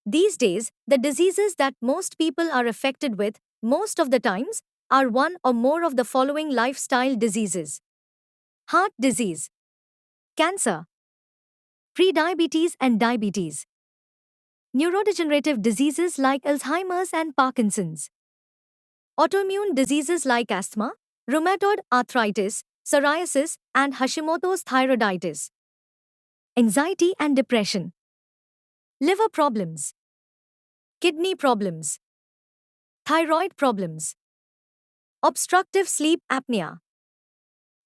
These days, the diseases that most people are affected with, most of the times, are one or more of the following lifestyle diseases: heart disease, cancer, prediabetes and diabetes, neurodegenerative diseases like Alzheimer's and Parkinson's, autoimmune diseases like asthma, rheumatoid arthritis, psoriasis, and Hashimoto's thyroiditis, anxiety and depression, liver problems, kidney problems, thyroid problems, obstructive sleep apnea,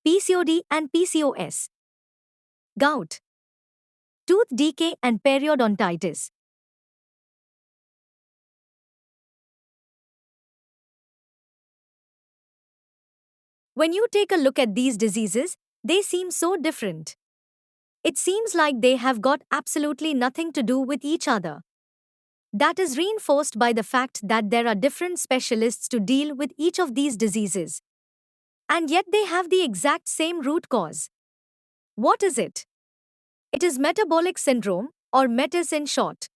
PCOD and PCOS, gout, tooth decay and periodontitis. When you take a look at these diseases, they seem so different. It seems like they have got absolutely nothing to do with each other. That is reinforced by the fact that there are different specialists to deal with each of these diseases. And yet they have the exact same root cause. What is it? It is metabolic syndrome, or METIS in short.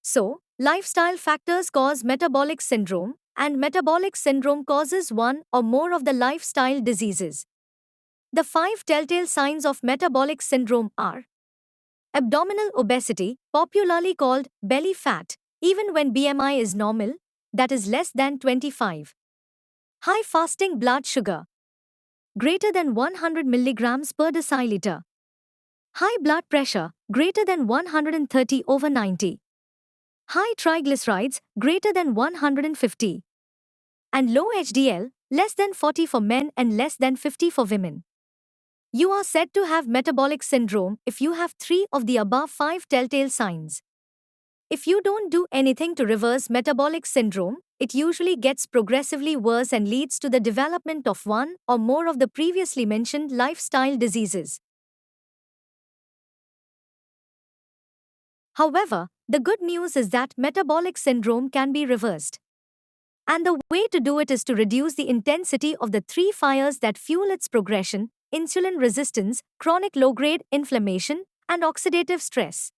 So, lifestyle factors cause metabolic syndrome, and metabolic syndrome causes one or more of the lifestyle diseases. The 5 telltale signs of metabolic syndrome are: abdominal obesity, popularly called belly fat, even when BMI is normal, that is less than 25. High fasting blood sugar, greater than 100 milligrams per deciliter. High blood pressure, greater than 130/90. High triglycerides, greater than 150. And low HDL, less than 40 for men and less than 50 for women. You are said to have metabolic syndrome if you have 3 of the above 5 telltale signs. If you don't do anything to reverse metabolic syndrome, it usually gets progressively worse and leads to the development of one or more of the previously mentioned lifestyle diseases. However, the good news is that metabolic syndrome can be reversed. And the way to do it is to reduce the intensity of the 3 fires that fuel its progression: insulin resistance, chronic low-grade inflammation, and oxidative stress.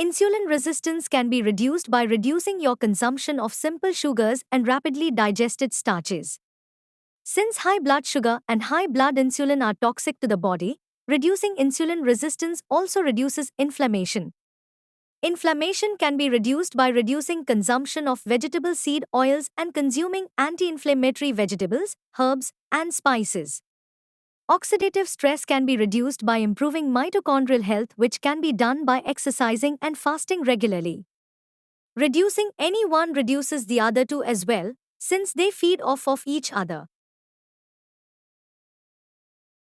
Insulin resistance can be reduced by reducing your consumption of simple sugars and rapidly digested starches. Since high blood sugar and high blood insulin are toxic to the body, reducing insulin resistance also reduces inflammation. Inflammation can be reduced by reducing consumption of vegetable seed oils and consuming anti-inflammatory vegetables, herbs, and spices. Oxidative stress can be reduced by improving mitochondrial health, which can be done by exercising and fasting regularly. Reducing any one reduces the other two as well, since they feed off of each other.